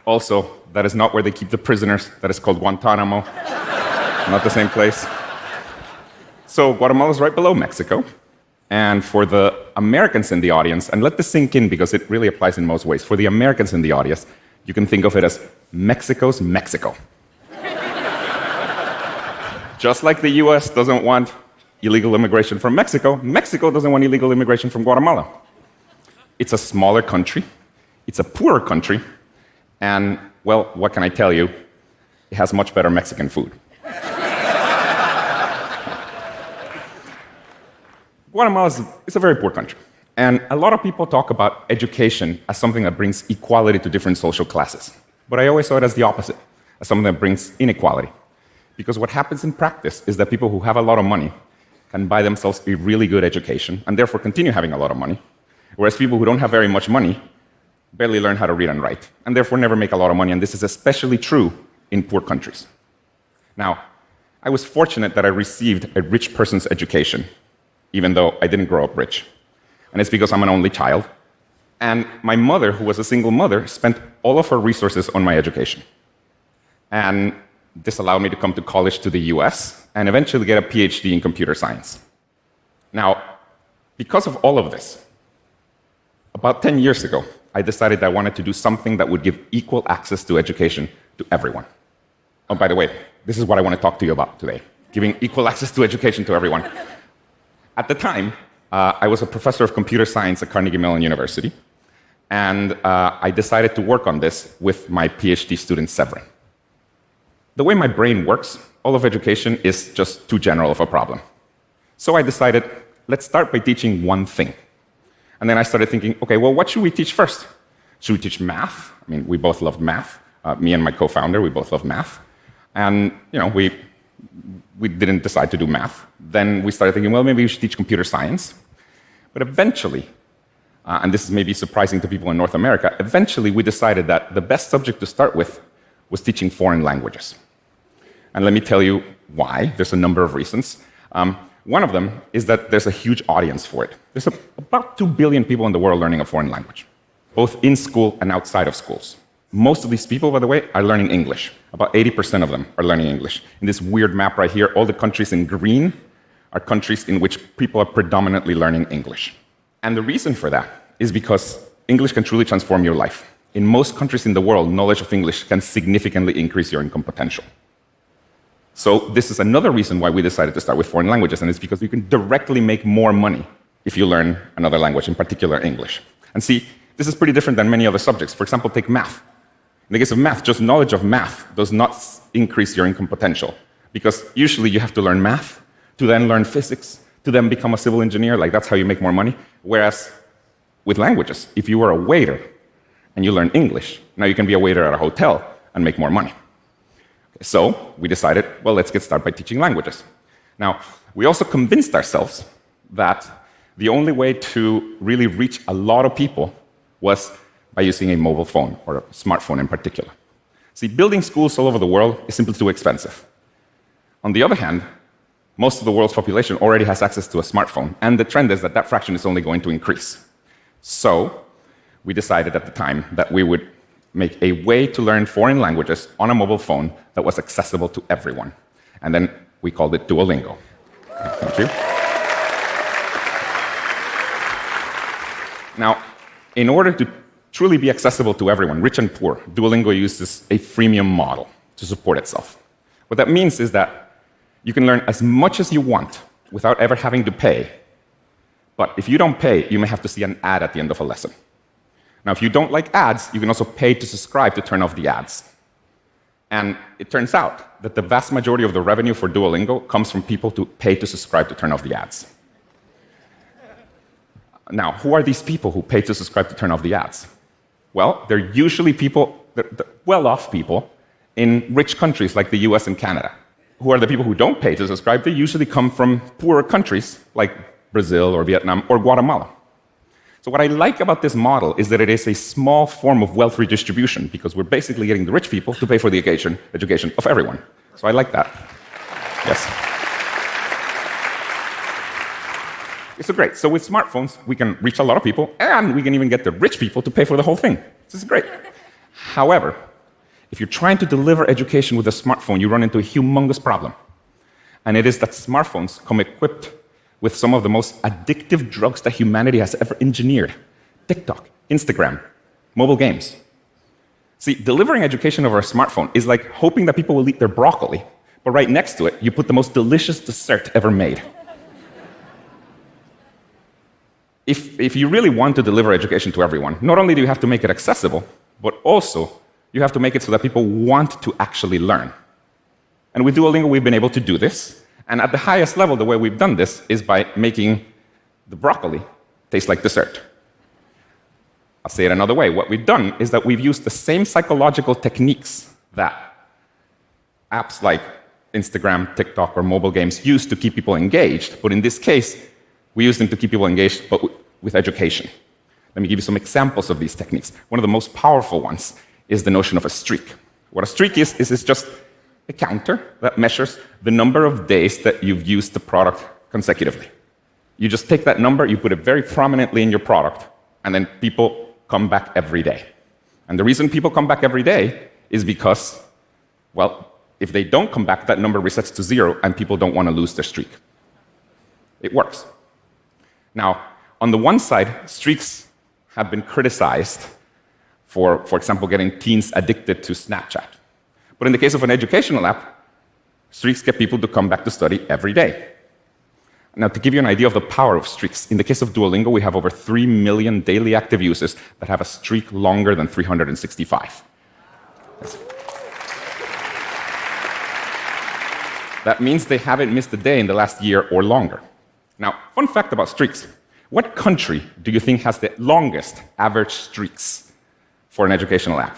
Also, that is not where they keep the prisoners. That is called Guantanamo. Not the same place. So Guatemala is right below Mexico. And for the Americans in the audience, and let this sink in because it really applies in most ways. For the Americans in the audience, you can think of it as Mexico's Mexico. Just like the US doesn't want illegal immigration from Mexico, Mexico doesn't want illegal immigration from Guatemala. It's a smaller country, it's a poorer country, and, well, what can I tell you? It has much better Mexican food. Guatemala is a very poor country, and a lot of people talk about education as something that brings equality to different social classes. But I always saw it as the opposite, as something that brings inequality. Because what happens in practice is that people who have a lot of money can buy themselves a really good education and therefore continue having a lot of money, whereas people who don't have very much money barely learn how to read and write, and therefore never make a lot of money, and this is especially true in poor countries. Now, I was fortunate that I received a rich person's education, even though I didn't grow up rich. And it's because I'm an only child, and my mother, who was a single mother, spent all of her resources on my education. And this allowed me to come to college to the US and eventually get a PhD in computer science. Now, because of all of this, about 10 years ago, I decided that I wanted to do something that would give equal access to education to everyone. Oh, by the way, this is what I want to talk to you about today, giving equal access to education to everyone. At the time, I was a professor of computer science at Carnegie Mellon University, and I decided to work on this with my PhD student, Severin. The way my brain works, all of education is just too general of a problem. So I decided, let's start by teaching one thing. And then I started thinking, okay, well, what should we teach first? Should we teach math? I mean, we both loved math. Me and my co-founder, we both loved math. And, we didn't decide to do math. Then we started thinking, well, maybe we should teach computer science. But eventually, and this is maybe surprising to people in North America, eventually we decided that the best subject to start with was teaching foreign languages. And let me tell you why. There's a number of reasons. One of them is that there's a huge audience for it. There's about 2 billion people in the world learning a foreign language, both in school and outside of schools. Most of these people, by the way, are learning English. About 80% of them are learning English. In this weird map right here, all the countries in green are countries in which people are predominantly learning English. And the reason for that is because English can truly transform your life. In most countries in the world, knowledge of English can significantly increase your income potential. So this is another reason why we decided to start with foreign languages, and it's because you can directly make more money if you learn another language, in particular English. And see, this is pretty different than many other subjects. For example, take math. In the case of math, just knowledge of math does not increase your income potential, because usually you have to learn math to then learn physics, to then become a civil engineer, like that's how you make more money. Whereas with languages, if you were a waiter and you learn English, now you can be a waiter at a hotel and make more money. So we decided, well, let's get started by teaching languages. Now, we also convinced ourselves that the only way to really reach a lot of people was by using a mobile phone, or a smartphone in particular. See, building schools all over the world is simply too expensive. On the other hand, most of the world's population already has access to a smartphone, and the trend is that that fraction is only going to increase. So we decided at the time that we would make a way to learn foreign languages on a mobile phone that was accessible to everyone. And then we called it Duolingo. Thank you. Now, in order to truly be accessible to everyone, rich and poor, Duolingo uses a freemium model to support itself. What that means is that you can learn as much as you want without ever having to pay. But if you don't pay, you may have to see an ad at the end of a lesson. Now, if you don't like ads, you can also pay to subscribe to turn off the ads. And it turns out that the vast majority of the revenue for Duolingo comes from people who pay to subscribe to turn off the ads. Now, who are these people who pay to subscribe to turn off the ads? Well, they're usually people, well-off people in rich countries like the US and Canada. Who are the people who don't pay to subscribe? They usually come from poorer countries like Brazil or Vietnam or Guatemala. So what I like about this model is that it is a small form of wealth redistribution, because we're basically getting the rich people to pay for the education of everyone. So I like that. Yes. So great. So with smartphones, we can reach a lot of people, and we can even get the rich people to pay for the whole thing. This is great. However, if you're trying to deliver education with a smartphone, you run into a humongous problem. And it is that smartphones come equipped with some of the most addictive drugs that humanity has ever engineered. TikTok, Instagram, mobile games. See, delivering education over a smartphone is like hoping that people will eat their broccoli, but right next to it, you put the most delicious dessert ever made. If you really want to deliver education to everyone, not only do you have to make it accessible, but also you have to make it so that people want to actually learn. And with Duolingo, we've been able to do this. And at the highest level, the way we've done this is by making the broccoli taste like dessert. I'll say it another way. What we've done is that we've used the same psychological techniques that apps like Instagram, TikTok, or mobile games use to keep people engaged. But in this case, we use them to keep people engaged, but with education. Let me give you some examples of these techniques. One of the most powerful ones is the notion of a streak. What a streak is it's just a counter that measures the number of days that you've used the product consecutively. You just take that number, you put it very prominently in your product, and then people come back every day. And the reason people come back every day is because, well, if they don't come back, that number resets to 0, and people don't want to lose their streak. It works. Now, on the one side, streaks have been criticized for example, getting teens addicted to Snapchat. But in the case of an educational app, streaks get people to come back to study every day. Now, to give you an idea of the power of streaks, in the case of Duolingo, we have over 3 million daily active users that have a streak longer than 365. Yes. That means they haven't missed a day in the last year or longer. Now, fun fact about streaks. What country do you think has the longest average streaks for an educational app?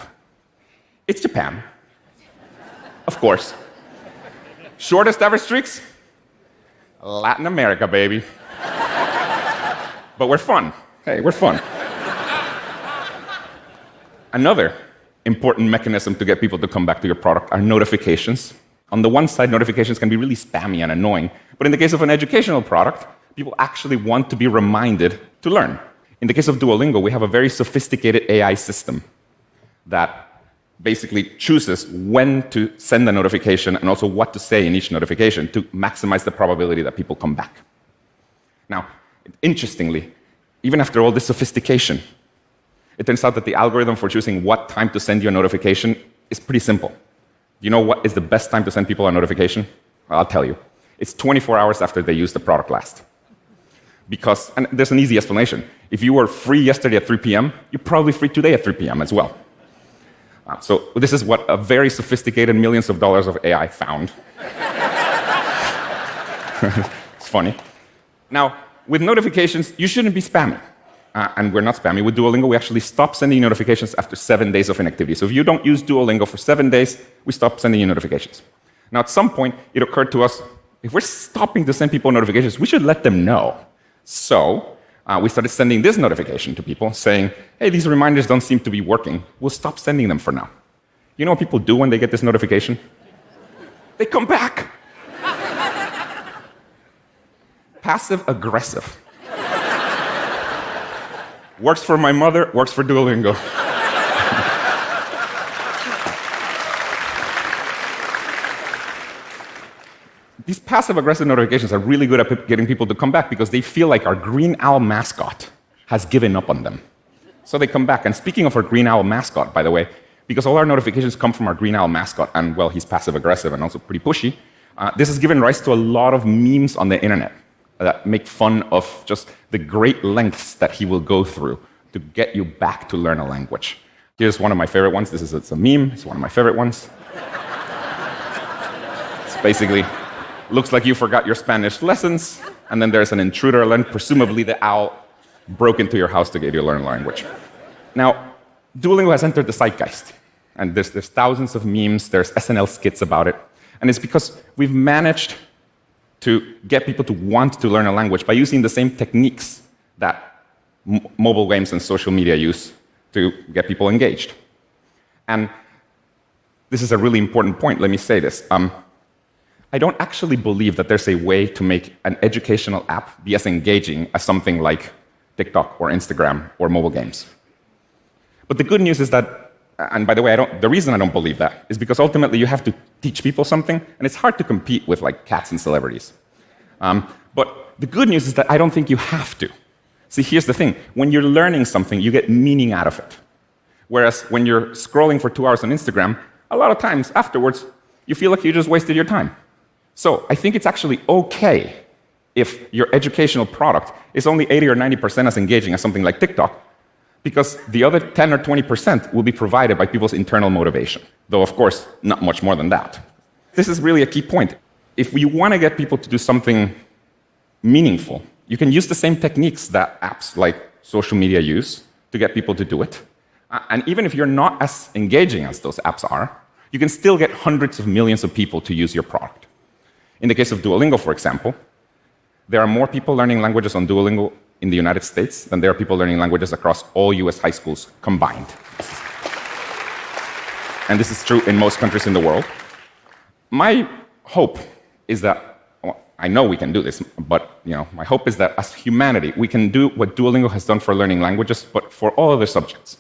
It's Japan. Of course. Shortest average streaks? Latin America, baby. But we're fun. Hey, we're fun. Another important mechanism to get people to come back to your product are notifications. On the one side, notifications can be really spammy and annoying. But in the case of an educational product, people actually want to be reminded to learn. In the case of Duolingo, we have a very sophisticated AI system that basically chooses when to send a notification and also what to say in each notification to maximize the probability that people come back. Now, interestingly, even after all this sophistication, it turns out that the algorithm for choosing what time to send you a notification is pretty simple. You know what is the best time to send people a notification? Well, I'll tell you. It's 24 hours after they used the product last. Because, and there's an easy explanation. If you were free yesterday at 3 p.m., you're probably free today at 3 p.m. as well. So this is what a very sophisticated millions of dollars of AI found. It's funny. Now, with notifications, you shouldn't be spammy. And we're not spammy. With Duolingo, we actually stop sending notifications after 7 days of inactivity. So if you don't use Duolingo for 7 days, we stop sending you notifications. Now, at some point, it occurred to us, if we're stopping to send people notifications, we should let them know. So we started sending this notification to people saying, hey, these reminders don't seem to be working. We'll stop sending them for now. You know what people do when they get this notification? They come back. Passive aggressive. Works for my mother, works for Duolingo. These passive-aggressive notifications are really good at getting people to come back because they feel like our green owl mascot has given up on them. So they come back. And speaking of our green owl mascot, by the way, because all our notifications come from our green owl mascot, and, well, he's passive-aggressive and also pretty pushy, this has given rise to a lot of memes on the internet that make fun of just the great lengths that he will go through to get you back to learn a language. Here's one of my favorite ones. It's a meme. It's one of my favorite ones. It's basically... looks like you forgot your Spanish lessons, and then there's an intruder alert. Presumably the owl broke into your house to get you to learn language. Now, Duolingo has entered the zeitgeist, and there's thousands of memes, there's SNL skits about it, and it's because we've managed to get people to want to learn a language by using the same techniques that mobile games and social media use to get people engaged. And this is a really important point, let me say this. I don't actually believe that there's a way to make an educational app be as engaging as something like TikTok or Instagram or mobile games. But the good news is that And by the way, the reason I don't believe that is because ultimately you have to teach people something, and it's hard to compete with like cats and celebrities. But the good news is that I don't think you have to. See, here's the thing. When you're learning something, you get meaning out of it. Whereas when you're scrolling for 2 hours on Instagram, a lot of times afterwards, you feel like you just wasted your time. So I think it's actually okay if your educational product is only 80 or 90% as engaging as something like TikTok, because the other 10 or 20% will be provided by people's internal motivation, though, of course, not much more than that. This is really a key point. If you want to get people to do something meaningful, you can use the same techniques that apps like social media use to get people to do it. And even if you're not as engaging as those apps are, you can still get hundreds of millions of people to use your product. In the case of Duolingo, for example, there are more people learning languages on Duolingo in the United States than there are people learning languages across all US high schools combined. And this is true in most countries in the world. My hope is that, well, I know we can do this, but my hope is that as humanity, we can do what Duolingo has done for learning languages, but for all other subjects,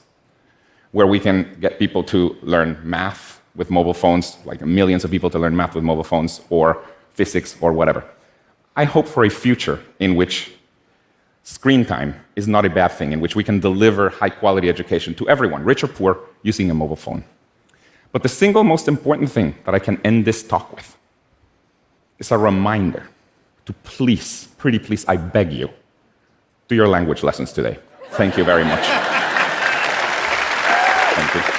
where we can get people to learn math with mobile phones, like millions of people to learn math with mobile phones, or physics, or whatever. I hope for a future in which screen time is not a bad thing, in which we can deliver high-quality education to everyone, rich or poor, using a mobile phone. But the single most important thing that I can end this talk with is a reminder to please, pretty please, I beg you, do your language lessons today. Thank you very much. Thank you.